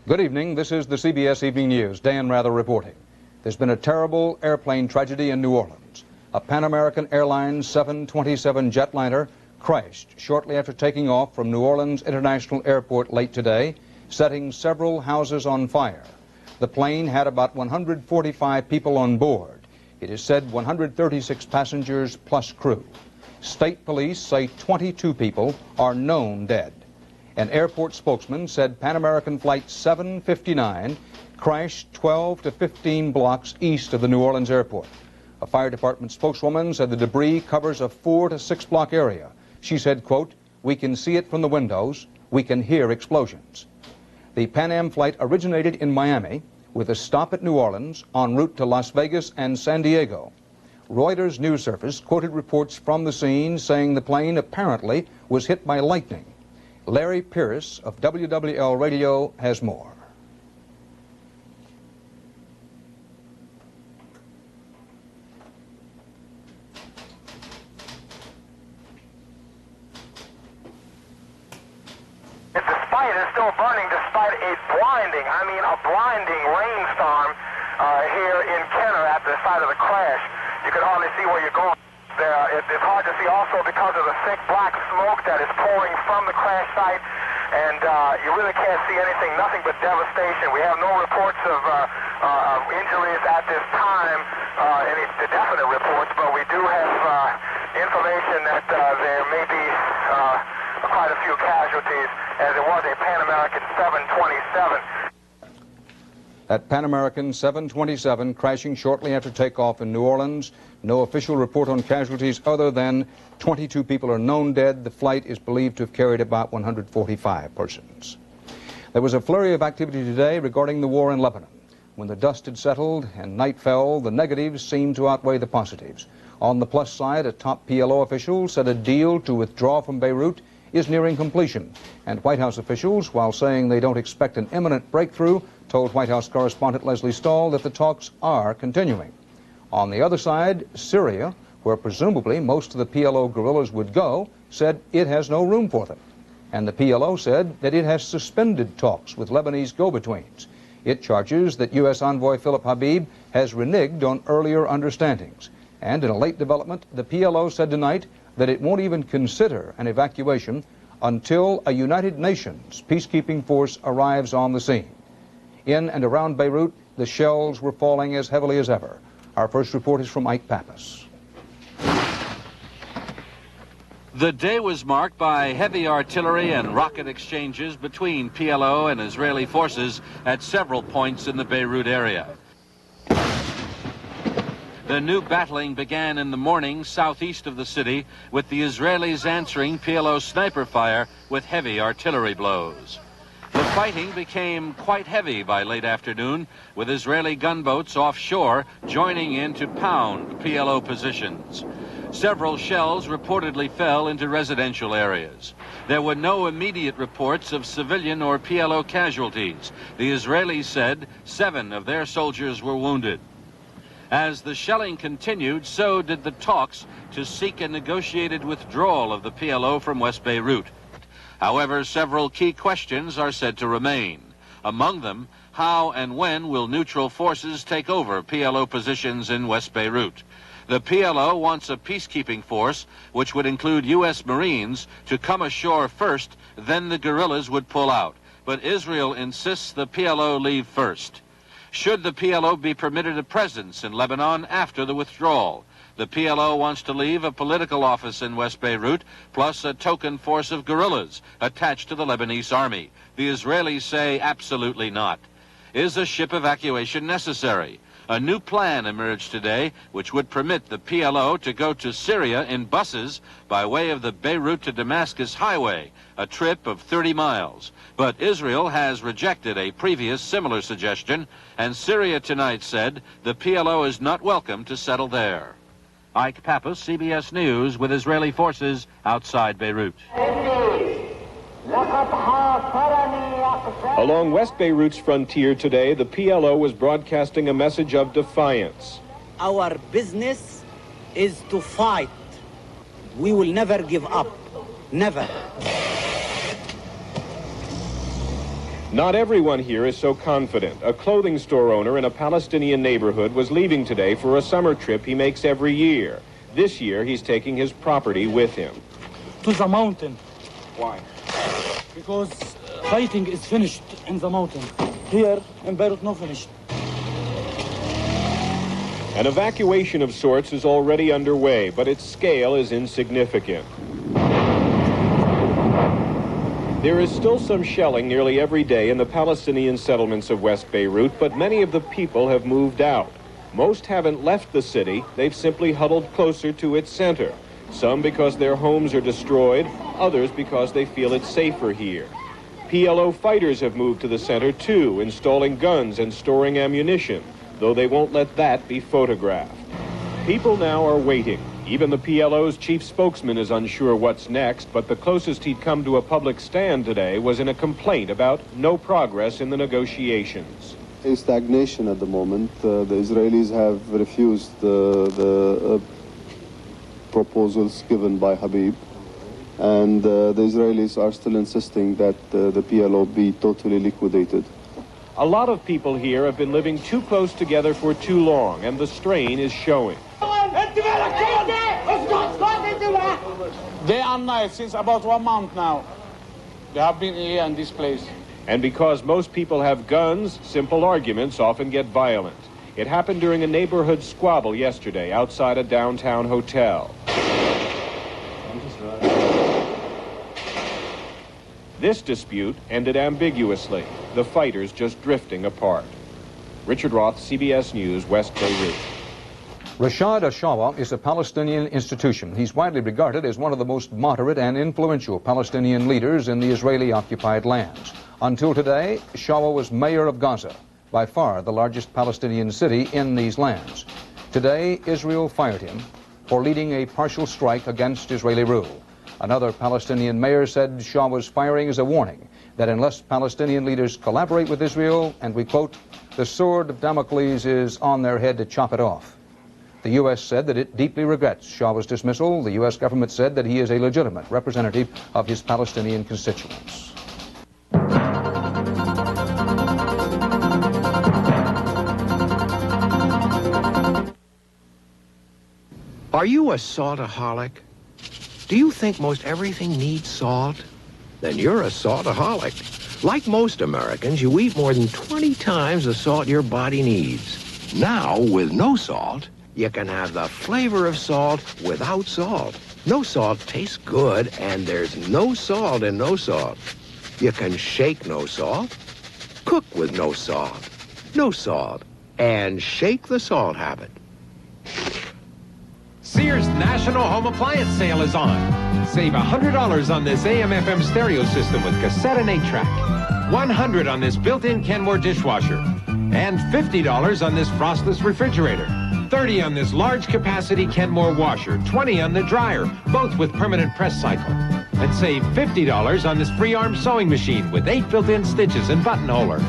Good evening. This is the CBS Evening News. Dan Rather reporting. There's been a terrible airplane tragedy in New Orleans. A Pan American Airlines 727 jetliner crashed shortly after taking off from New Orleans International Airport late today, setting several houses on fire. The plane had about 145 people on board. It is said 136 passengers plus crew. State police say 22 people are known dead. An airport spokesman said Pan American Flight 759 crashed 12 to 15 blocks east of the New Orleans airport. A fire department spokeswoman said the debris covers a 4 to 6 block area. She said, quote, "We can see it from the windows. We can hear explosions." The Pan Am flight originated in Miami with a stop at New Orleans en route to Las Vegas and San Diego. Reuters news service quoted reports from the scene saying the plane apparently was hit by lightning. Larry Pierce of WWL Radio has more. The site is still burning despite a blinding rainstorm here in Kenner at the site of the crash. You can hardly see where you're going. It's hard to see also because of the thick black smoke that is pouring from the crash site, and you really can't see anything, nothing but devastation. We have no reports of injuries at this time, any definite reports, but we do have information that there may be quite a few casualties, as it was a Pan American 727. That Pan American 727 crashing shortly after takeoff in New Orleans. No official report on casualties other than 22 people are known dead. The flight is believed to have carried about 145 persons. There was a flurry of activity today regarding the war in Lebanon. When the dust had settled and night fell, the negatives seemed to outweigh the positives. On the plus side, a top PLO official said a deal to withdraw from Beirut is nearing completion. And White House officials, while saying they don't expect an imminent breakthrough, told White House correspondent Leslie Stahl that the talks are continuing. On the other side, Syria, where presumably most of the PLO guerrillas would go, said it has no room for them. And the PLO said that it has suspended talks with Lebanese go-betweens. It charges that U.S. envoy Philip Habib has reneged on earlier understandings. And in a late development, the PLO said tonight that it won't even consider an evacuation until a United Nations peacekeeping force arrives on the scene. In and around Beirut, the shells were falling as heavily as ever. Our first report is from Ike Pappas. The day was marked by heavy artillery and rocket exchanges between PLO and Israeli forces at several points in the Beirut area. The new battling began in the morning southeast of the city, with the Israelis answering PLO sniper fire with heavy artillery blows. The fighting became quite heavy by late afternoon, with Israeli gunboats offshore joining in to pound PLO positions. Several shells reportedly fell into residential areas. There were no immediate reports of civilian or PLO casualties. The Israelis said 7 of their soldiers were wounded. As the shelling continued, so did the talks to seek a negotiated withdrawal of the PLO from West Beirut. However, several key questions are said to remain. Among them, how and when will neutral forces take over PLO positions in West Beirut? The PLO wants a peacekeeping force, which would include U.S. Marines, to come ashore first, then the guerrillas would pull out. But Israel insists the PLO leave first. Should the PLO be permitted a presence in Lebanon after the withdrawal? The PLO wants to leave a political office in West Beirut, plus a token force of guerrillas attached to the Lebanese army. The Israelis say absolutely not. Is a ship evacuation necessary? A new plan emerged today, which would permit the PLO to go to Syria in buses by way of the Beirut to Damascus highway, a trip of 30 miles. But Israel has rejected a previous similar suggestion, and Syria tonight said the PLO is not welcome to settle there. Ike Pappas, CBS News, with Israeli forces outside Beirut. Along West Beirut's frontier today, the PLO was broadcasting a message of defiance. Our business is to fight. We will never give up. Never. Not everyone here is so confident. A clothing store owner in a Palestinian neighborhood was leaving today for a summer trip he makes every year. This year, he's taking his property with him. To the mountain. Why? Because fighting is finished in the mountain. Here in Beirut, no finished. An evacuation of sorts is already underway, but its scale is insignificant. There is still some shelling nearly every day in the Palestinian settlements of West Beirut, but many of the people have moved out. Most haven't left the city, they've simply huddled closer to its center. Some because their homes are destroyed, others because they feel it's safer here. PLO fighters have moved to the center too, installing guns and storing ammunition, though they won't let that be photographed. People now are waiting. Even the PLO's chief spokesman is unsure what's next, but the closest he'd come to a public stand today was in a complaint about no progress in the negotiations. A stagnation at the moment. The Israelis have refused the proposals given by Habib, and the Israelis are still insisting that the PLO be totally liquidated. A lot of people here have been living too close together for too long, and the strain is showing. Day and night since about 1 month now. They have been here in this place. And because most people have guns, simple arguments often get violent. It happened during a neighborhood squabble yesterday outside a downtown hotel. This dispute ended ambiguously, the fighters just drifting apart. Richard Roth, CBS News, West Beirut. Rashad Ashawa is a Palestinian institution. He's widely regarded as one of the most moderate and influential Palestinian leaders in the Israeli-occupied lands. Until today, Ashawa was mayor of Gaza, by far the largest Palestinian city in these lands. Today, Israel fired him for leading a partial strike against Israeli rule. Another Palestinian mayor said Shawa's firing is a warning that unless Palestinian leaders collaborate with Israel, and we quote, the sword of Damocles is on their head to chop it off. The U.S. said that it deeply regrets Shawa's dismissal. The U.S. government said that he is a legitimate representative of his Palestinian constituents. Are you a saltaholic? Do you think most everything needs salt? Then you're a saltaholic. Like most Americans, you eat more than 20 times the salt your body needs. Now, with no salt, you can have the flavor of salt without salt. No salt tastes good, and there's no salt in no salt. You can shake no salt, cook with no salt, and shake the salt habit. Sears National Home Appliance Sale is on. Save $100 on this AM/FM stereo system with cassette and 8-track. $100 on this built-in Kenmore dishwasher. And $50 on this frostless refrigerator. $30 on this large capacity Kenmore washer. $20 on the dryer, both with permanent press cycle. And save $50 on this free arm sewing machine with 8 built-in stitches and buttonholer.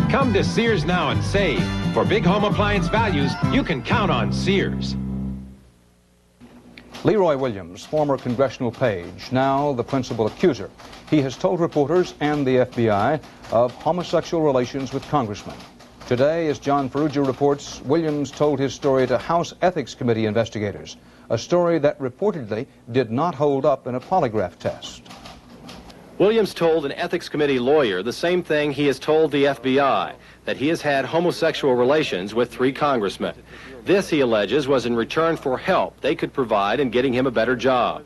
Come to Sears now and save. For big home appliance values, you can count on Sears. Leroy Williams, former congressional page, now the principal accuser. He has told reporters and the FBI of homosexual relations with congressmen. Today, as John Ferrugia reports, Williams told his story to House Ethics Committee investigators, a story that reportedly did not hold up in a polygraph test. Williams told an Ethics Committee lawyer the same thing he has told the FBI, that he has had homosexual relations with 3 congressmen. This, he alleges, was in return for help they could provide in getting him a better job.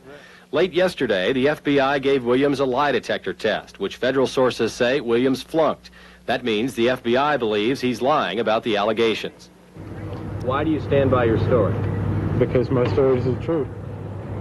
Late yesterday, the FBI gave Williams a lie detector test, which federal sources say Williams flunked. That means the FBI believes he's lying about the allegations. Why do you stand by your story? Because my story is the truth,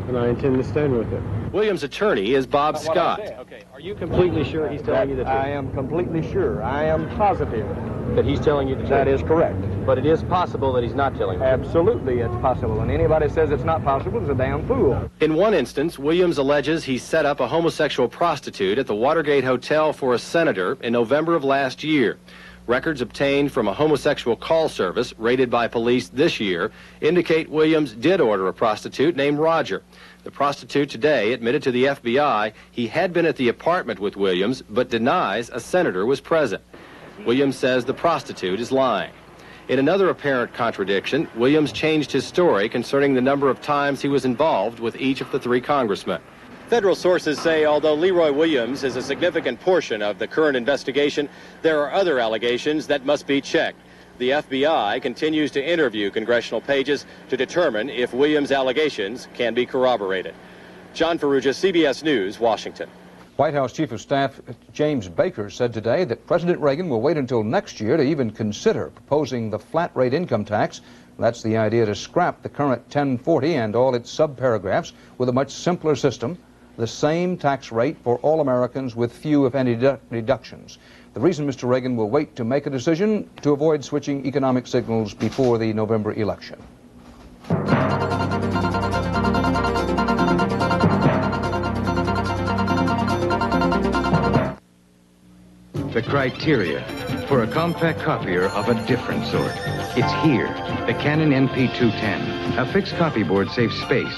and I intend to stand with it. Williams' attorney is Bob Scott. Okay. Are you completely sure he's telling you the truth? I am completely sure. I am positive. That he's telling you the truth? That is correct. But it is possible that he's not telling you. Absolutely, it's possible. And anybody says it's not possible is a damn fool. In one instance, Williams alleges he set up a homosexual prostitute at the Watergate Hotel for a senator in November of last year. Records obtained from a homosexual call service raided by police this year indicate Williams did order a prostitute named Roger. The prostitute today admitted to the FBI he had been at the apartment with Williams, but denies a senator was present. Williams says the prostitute is lying. In another apparent contradiction, Williams changed his story concerning the number of times he was involved with each of the three congressmen. Federal sources say although Leroy Williams is a significant portion of the current investigation, there are other allegations that must be checked. The FBI continues to interview congressional pages to determine if Williams' allegations can be corroborated. John Ferrugia, CBS News, Washington. White House Chief of Staff James Baker said today that President Reagan will wait until next year to even consider proposing the flat rate income tax. That's the idea, to scrap the current 1040 and all its subparagraphs with a much simpler system, the same tax rate for all Americans with few, if any, deductions. The reason Mr. Reagan will wait to make a decision to avoid switching economic signals before the November election. The criteria for a compact copier of a different sort. It's here, the Canon NP210. A fixed copy board saves space.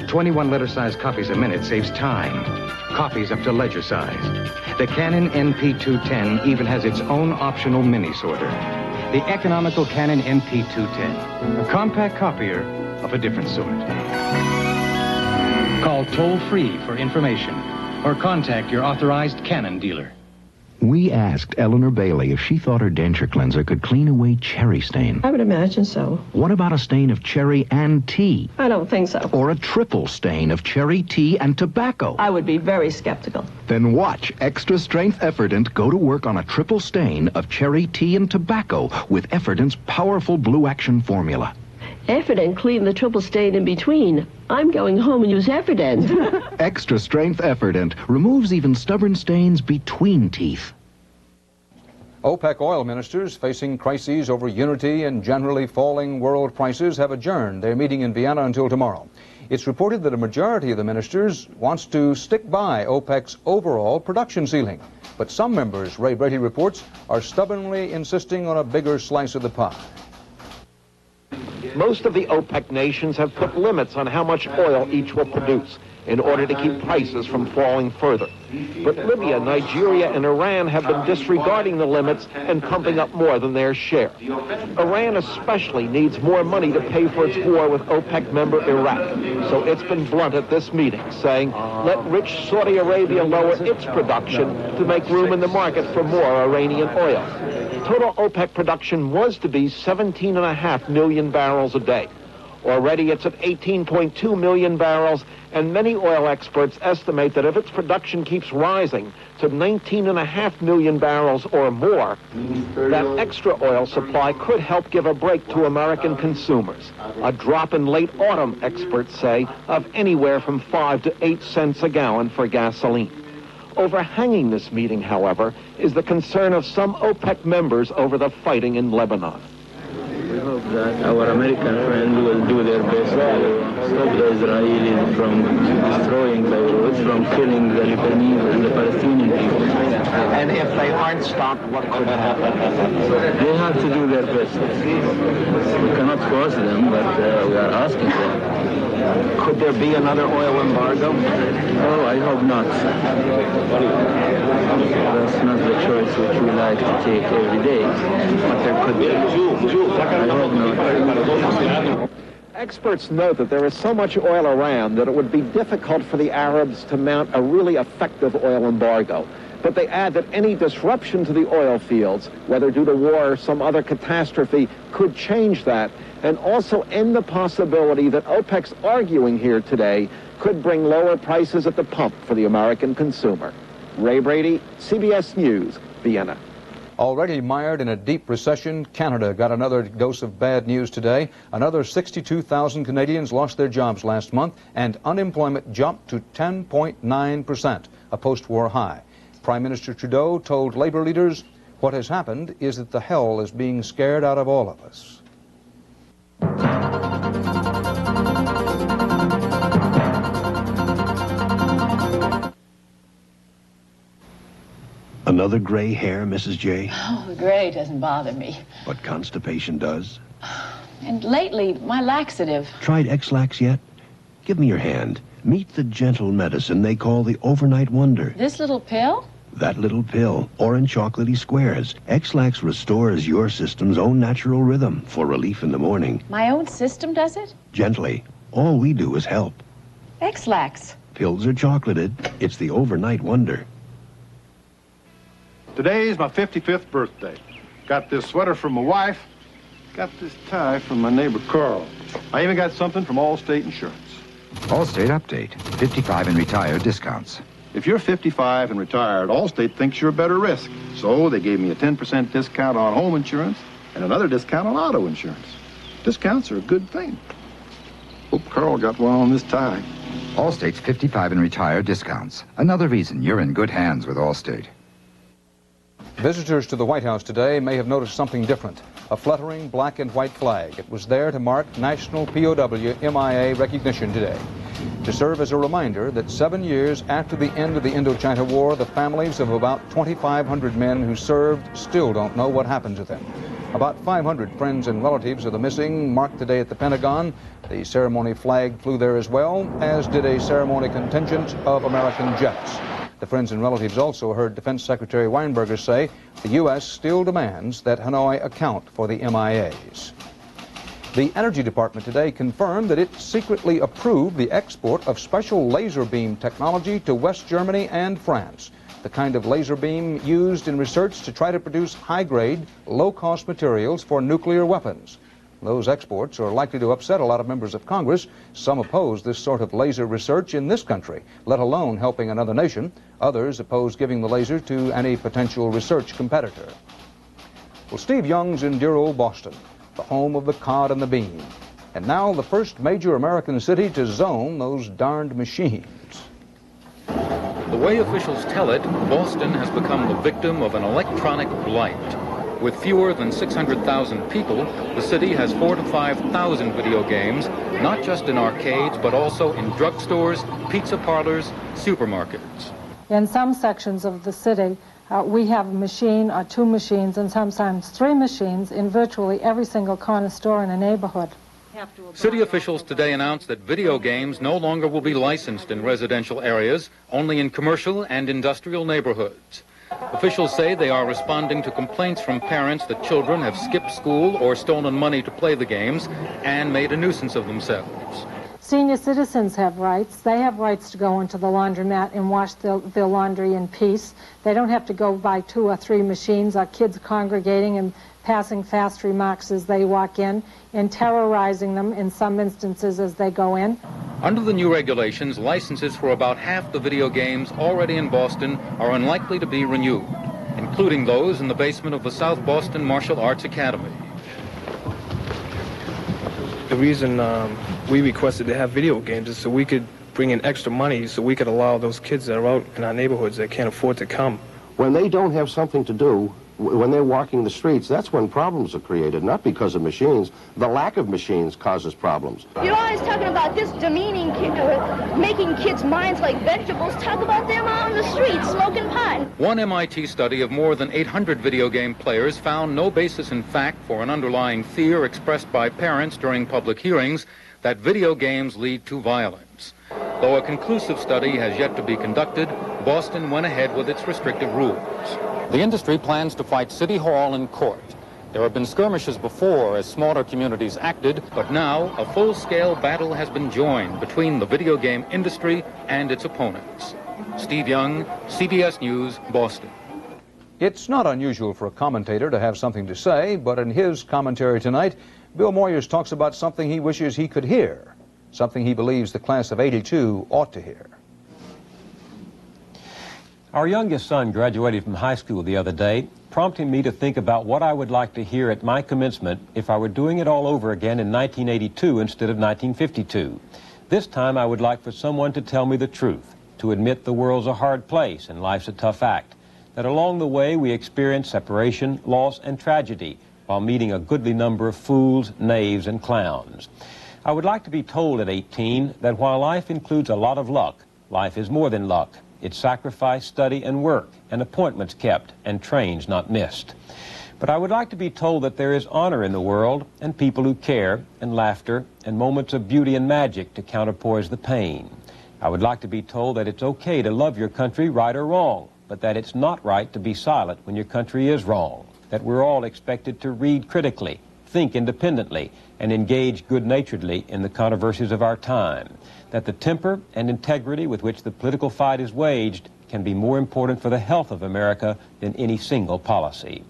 21 letter-size copies a minute saves time. Copies up to ledger size. The Canon NP210 even has its own optional mini sorter. The economical Canon NP210. A compact copier of a different sort. Call toll-free for information or contact your authorized Canon dealer. We asked Eleanor Bailey if she thought her denture cleanser could clean away cherry stain. I would imagine so. What about a stain of cherry and tea? I don't think so. Or a triple stain of cherry, tea, and tobacco? I would be very skeptical. Then watch Extra Strength Efferdent go to work on a triple stain of cherry, tea, and tobacco with Efferdent's powerful Blue Action formula. Efferdent cleaned the triple stain in between. I'm going home and use Efferdent. Extra Strength Efferdent removes even stubborn stains between teeth. OPEC oil ministers facing crises over unity and generally falling world prices have adjourned their meeting in Vienna until tomorrow. It's reported that a majority of the ministers wants to stick by OPEC's overall production ceiling. But some members, Ray Brady reports, are stubbornly insisting on a bigger slice of the pie. Most of the OPEC nations have put limits on how much oil each will produce in order to keep prices from falling further. But Libya, Nigeria, and Iran have been disregarding the limits and pumping up more than their share. Iran especially needs more money to pay for its war with OPEC member Iraq. So it's been blunt at this meeting, saying, let rich Saudi Arabia lower its production to make room in the market for more Iranian oil. Total OPEC production was to be 17.5 million barrels a day. Already it's at 18.2 million barrels, and many oil experts estimate that if its production keeps rising to 19.5 million barrels or more, that extra oil supply could help give a break to American consumers. A drop in late autumn, experts say, of anywhere from 5 to 8 cents a gallon for gasoline. Overhanging this meeting, however, is the concern of some OPEC members over the fighting in Lebanon. We hope that our American friends will do their best to stop the Israelis from destroying Beirut, from killing the Lebanese and the Palestinian people. And if they aren't stopped, what could happen? They have to do their best. We cannot force them, but we are asking them. Could there be another oil embargo? Oh, I hope not. That's not the choice which we like to take every day. But there could be. I hope not. Experts note that there is so much oil around that it would be difficult for the Arabs to mount a really effective oil embargo. But they add that any disruption to the oil fields, whether due to war or some other catastrophe, could change that, and also end the possibility that OPEC's arguing here today could bring lower prices at the pump for the American consumer. Ray Brady, CBS News, Vienna. Already mired in a deep recession, Canada got another dose of bad news today. Another 62,000 Canadians lost their jobs last month, and unemployment jumped to 10.9%, a post-war high. Prime Minister Trudeau told Labour leaders, what has happened is that the hell is being scared out of all of us. Another Another gray hair, Mrs. J? Oh, the gray doesn't bother me. But constipation does? And lately, my laxative. Tried X-Lax yet? Give me your hand. Meet the gentle medicine they call the Overnight Wonder. This little pill? That little pill, orange chocolatey squares. X-Lax restores your system's own natural rhythm for relief in the morning. My own system does it? Gently. All we do is help. X-Lax. Pills are chocolated. It's the Overnight Wonder. Today's my 55th birthday. Got this sweater from my wife. Got this tie from my neighbor Carl. I even got something from Allstate Insurance. Allstate Update. 55 and retired discounts. If you're 55 and retired, Allstate thinks you're a better risk. So they gave me a 10% discount on home insurance and another discount on auto insurance. Discounts are a good thing. Hope Carl got one on this tie. Allstate's 55 and retired discounts. Another reason you're in good hands with Allstate. Visitors to the White House today may have noticed something different. A fluttering black and white flag. It was there to mark National POW MIA Recognition Day, to serve as a reminder that 7 years after the end of the Indochina War, the families of about 2,500 men who served still don't know what happened to them. About 500 friends and relatives of the missing marked the day at the Pentagon. The ceremony flag flew there as well, as did a ceremony contingent of American jets. The friends and relatives also heard Defense Secretary Weinberger say the U.S. still demands that Hanoi account for the MIAs. The Energy Department today confirmed that it secretly approved the export of special laser beam technology to West Germany and France, the kind of laser beam used in research to try to produce high-grade, low-cost materials for nuclear weapons. Those exports are likely to upset a lot of members of Congress. Some oppose this sort of laser research in this country, let alone helping another nation. Others oppose giving the laser to any potential research competitor. Well, Steve Young's in dear old Boston, the home of the cod and the bean, and now the first major American city to zone those darned machines. The way officials tell it, Boston has become the victim of an electronic blight. With fewer than 600,000 people, the city has 4,000 to 5,000 video games, not just in arcades, but also in drugstores, pizza parlors, supermarkets. In some sections of the city, we have a machine or two machines and sometimes three machines in virtually every single corner store in a neighborhood. City officials today announced that video games no longer will be licensed in residential areas, only in commercial and industrial neighborhoods. Officials say they are responding to complaints from parents that children have skipped school or stolen money to play the games and made a nuisance of themselves. Senior citizens have rights. They have rights to go into the laundromat and wash their laundry in peace. They don't have to go by 2 or 3 machines or kids congregating and passing fast remarks as they walk in and terrorizing them in some instances as they go in. Under the new regulations, licenses for about half the video games already in Boston are unlikely to be renewed, including those in the basement of the South Boston Martial Arts Academy. The reason we requested to have video games is so we could bring in extra money so we could allow those kids that are out in our neighborhoods that can't afford to come. When they don't have something to do, when they're walking the streets, that's when problems are created, not because of machines. The lack of machines causes problems. You're always talking about this demeaning, making kids' minds like vegetables. Talk about them out on the streets smoking pot. One MIT study of more than 800 video game players found no basis in fact for an underlying fear expressed by parents during public hearings that video games lead to violence. Though a conclusive study has yet to be conducted, Boston went ahead with its restrictive rules. The industry plans to fight City Hall in court. There have been skirmishes before as smaller communities acted, but now a full-scale battle has been joined between the video game industry and its opponents. Steve Young, CBS News, Boston. It's not unusual for a commentator to have something to say, but in his commentary tonight, Bill Moyers talks about something he wishes he could hear, something he believes the class of '82 ought to hear. Our youngest son graduated from high school the other day, prompting me to think about what I would like to hear at my commencement if I were doing it all over again in 1982 instead of 1952. This time I would like for someone to tell me the truth, to admit the world's a hard place and life's a tough act, that along the way we experience separation, loss, and tragedy while meeting a goodly number of fools, knaves, and clowns. I would like to be told at 18 that while life includes a lot of luck, life is more than luck. It's sacrifice, study, and work, and appointments kept, and trains not missed. But I would like to be told that there is honor in the world, and people who care, and laughter, and moments of beauty and magic to counterpoise the pain. I would like to be told that it's okay to love your country, right or wrong, but that it's not right to be silent when your country is wrong, that we're all expected to read critically, think independently, and engage good-naturedly in the controversies of our time, that the temper and integrity with which the political fight is waged can be more important for the health of America than any single policy.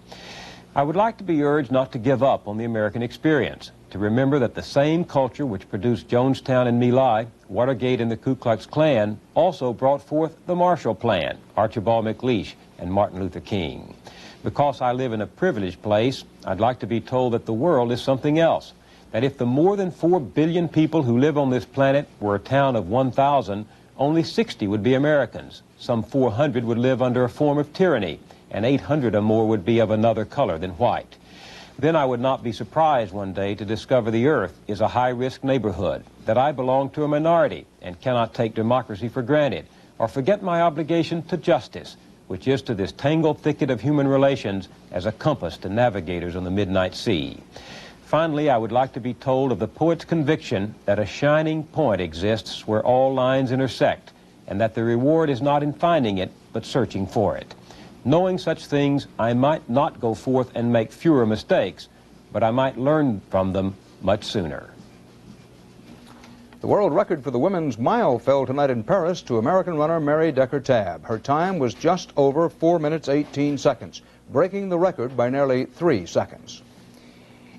I would like to be urged not to give up on the American experience, to remember that the same culture which produced Jonestown and My Lai, Watergate and the Ku Klux Klan also brought forth the Marshall Plan, Archibald MacLeish, and Martin Luther King. Because I live in a privileged place, I'd like to be told that the world is something else, that if the more than 4 billion people who live on this planet were a town of 1,000, only 60 would be Americans, some 400 would live under a form of tyranny, and 800 or more would be of another color than white. Then I would not be surprised one day to discover the earth is a high-risk neighborhood, that I belong to a minority and cannot take democracy for granted, or forget my obligation to justice, which is to this tangled thicket of human relations as a compass to navigators on the midnight sea. Finally, I would like to be told of the poet's conviction that a shining point exists where all lines intersect, and that the reward is not in finding it, but searching for it. Knowing such things, I might not go forth and make fewer mistakes, but I might learn from them much sooner. The world record for the women's mile fell tonight in Paris to American runner Mary Decker-Tabb. Her time was just over 4 minutes 18 seconds, breaking the record by nearly 3 seconds.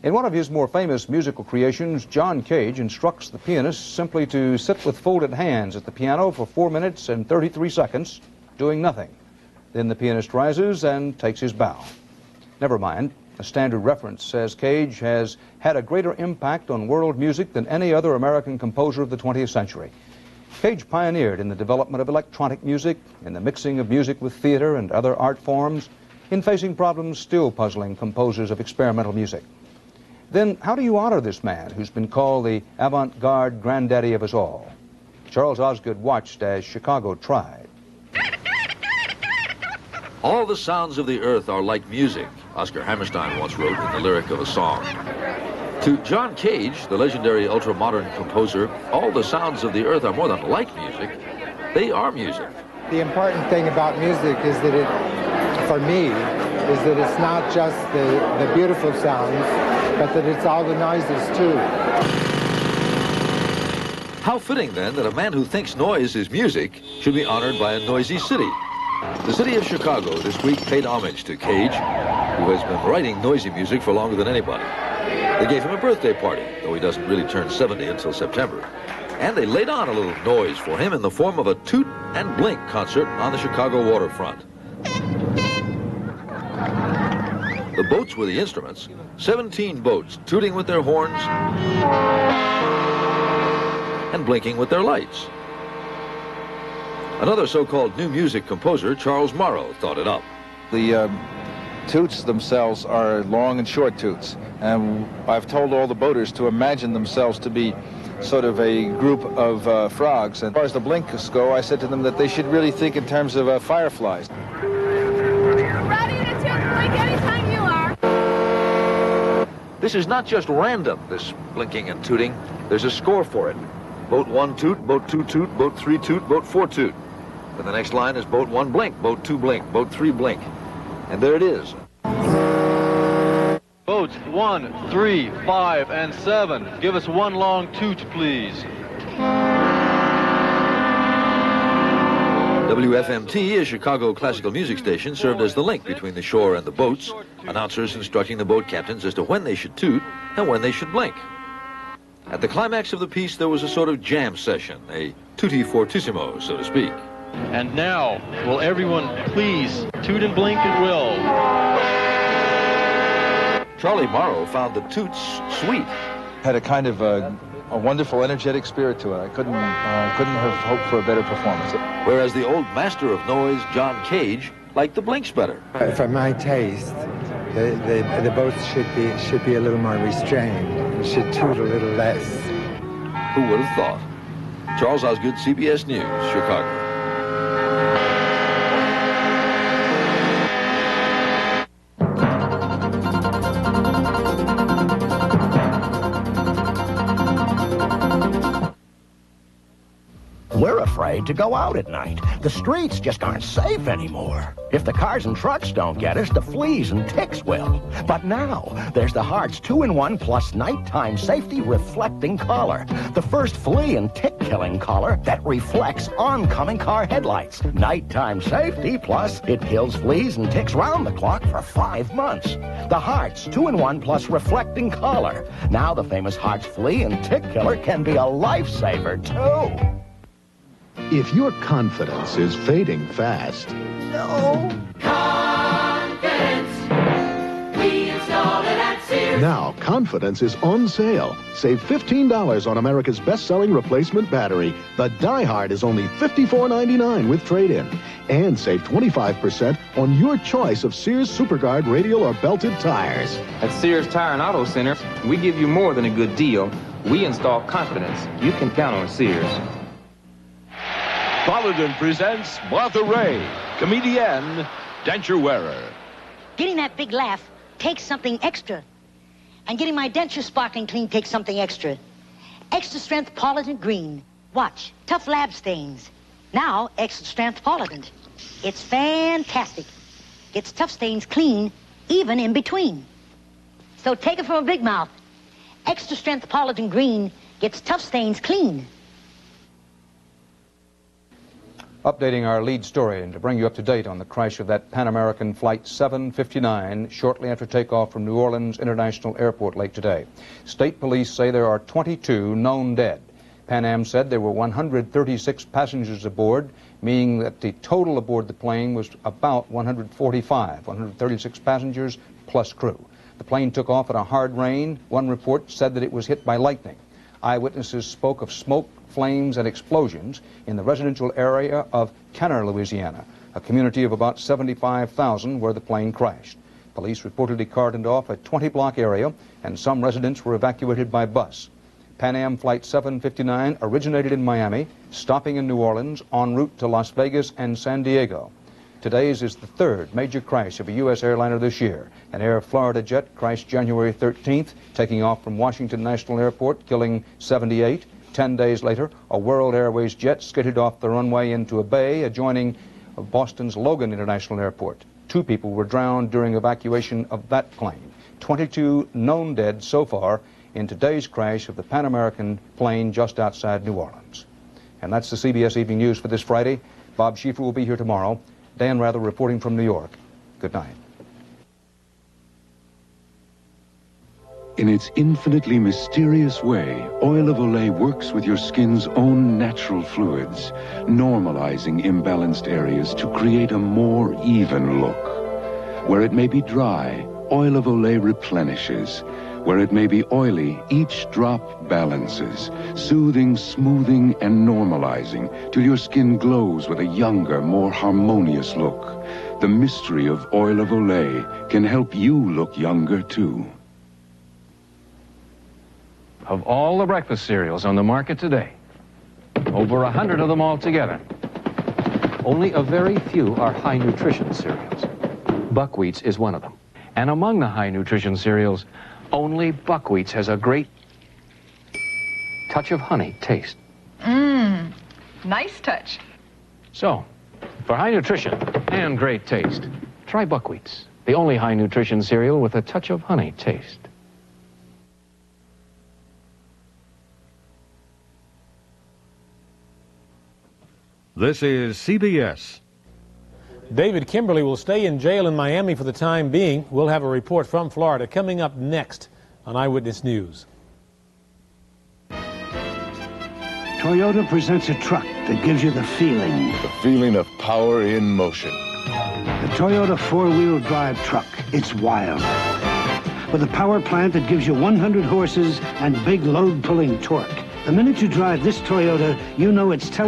In one of his more famous musical creations, John Cage instructs the pianist simply to sit with folded hands at the piano for 4 minutes and 33 seconds, doing nothing. Then the pianist rises and takes his bow. Never mind, a standard reference says Cage has had a greater impact on world music than any other American composer of the 20th century. Cage pioneered in the development of electronic music, in the mixing of music with theater and other art forms, in facing problems still puzzling composers of experimental music. Then how do you honor this man who's been called the avant-garde granddaddy of us all? Charles Osgood watched as Chicago tried. All the sounds of the earth are like music, Oscar Hammerstein once wrote in the lyric of a song. To John Cage, the legendary ultra-modern composer, all the sounds of the earth are more than like music, they are music. The important thing about music is that it, for me, is that it's not just the beautiful sounds, but that it's all the noises too. How fitting then that a man who thinks noise is music should be honored by a noisy city. The city of Chicago this week paid homage to Cage, who has been writing noisy music for longer than anybody. They gave him a birthday party, though he doesn't really turn 70 until September. And they laid on a little noise for him in the form of a toot and blink concert on the Chicago waterfront. The boats were the instruments, 17 boats tooting with their horns and blinking with their lights. Another so-called new music composer, Charles Morrow, thought it up. The toots themselves are long and short toots, and I've told all the boaters to imagine themselves to be sort of a group of frogs. And as far as the blinks go, I said to them that they should really think in terms of fireflies. Ready to toot and blink anytime you are. This is not just random, this blinking and tooting. There's a score for it. Boat 1 toot, boat 2 toot, boat 3 toot, boat 4 toot. Then the next line is boat 1 blink, boat 2 blink, boat 3 blink. And there it is. Boats 1, 3, 5, and 7. Give us one long toot, please. WFMT, a Chicago classical music station, served as the link between the shore and the boats, announcers instructing the boat captains as to when they should toot and when they should blink. At the climax of the piece, there was a sort of jam session, a tutti fortissimo, so to speak. And now, will everyone please toot and blink at will? Charlie Morrow found the toots sweet. Had a kind of a wonderful, energetic spirit to it. I couldn't have hoped for a better performance. Whereas the old master of noise, John Cage, liked the blinks better. For my taste, the boats should be a little more restrained. Should toot a little less. Who would have thought? Charles Osgood, CBS News, Chicago. afraid to go out at night. The streets just aren't safe anymore. If the cars and trucks don't get us, the fleas and ticks will. But now, there's the Hart's 2-in-1 Plus Nighttime Safety Reflecting Collar. The first flea and tick-killing collar that reflects oncoming car headlights. Nighttime safety, plus it kills fleas and ticks round the clock for 5 months. The Hart's 2-in-1 Plus Reflecting Collar. Now the famous Hart's flea and tick killer can be a lifesaver, too. If your confidence is fading fast... No. Confidence. We install it at Sears. Now, Confidence is on sale. Save $15 on America's best-selling replacement battery. The Die Hard is only $54.99 with trade-in. And save 25% on your choice of Sears SuperGuard radial or belted tires. At Sears Tire and Auto Center, we give you more than a good deal. We install Confidence. You can count on Sears. Paladin presents Martha Ray, comedienne, denture wearer. Getting that big laugh takes something extra. And getting my denture sparkling clean takes something extra. Extra strength Paladin Green. Watch, tough lab stains. Now, extra strength Paladin. It's fantastic. Gets tough stains clean, even in between. So take it from a big mouth. Extra strength Paladin Green gets tough stains clean. Updating our lead story and to bring you up to date on the crash of that Pan American Flight 759 shortly after takeoff from New Orleans International Airport late today. State police say there are 22 known dead. Pan Am said there were 136 passengers aboard, meaning that the total aboard the plane was about 136 passengers plus crew. The plane took off in a hard rain. One report said that it was hit by lightning. Eyewitnesses spoke of smoke, flames, and explosions in the residential area of Kenner, Louisiana, a community of about 75,000 where the plane crashed. Police reportedly cordoned off a 20-block area, and some residents were evacuated by bus. Pan Am Flight 759 originated in Miami, stopping in New Orleans en route to Las Vegas and San Diego. Today's is the third major crash of a U.S. airliner this year. An Air Florida jet crashed January 13th, taking off from Washington National Airport, killing 78. 10 days later, a World Airways jet skidded off the runway into a bay adjoining Boston's Logan International Airport. 2 people were drowned during evacuation of that plane. 22 known dead so far in today's crash of the Pan American plane just outside New Orleans. And that's the CBS Evening News for this Friday. Bob Schieffer will be here tomorrow. Dan Rather reporting from New York. Good night. In its infinitely mysterious way, Oil of Olay works with your skin's own natural fluids, normalizing imbalanced areas to create a more even look. Where it may be dry, Oil of Olay replenishes. Where it may be oily, each drop balances, soothing, smoothing, and normalizing till your skin glows with a younger, more harmonious look. The mystery of Oil of Olay can help you look younger, too. Of all the breakfast cereals on the market today, over 100 of them altogether, only a very few are high nutrition cereals. Buckwheats is one of them. And among the high nutrition cereals, only Buckwheats has a great touch of honey taste. Mmm, nice touch. So, for high nutrition and great taste, try Buckwheats, the only high nutrition cereal with a touch of honey taste. This is CBS. David Kimberly will stay in jail in Miami for the time being. We'll have a report from Florida coming up next on Eyewitness News. Toyota presents a truck that gives you the feeling. The feeling of power in motion. The Toyota four-wheel drive truck. It's wild. With a power plant that gives you 100 horses and big load-pulling torque. The minute you drive this Toyota, you know it's telling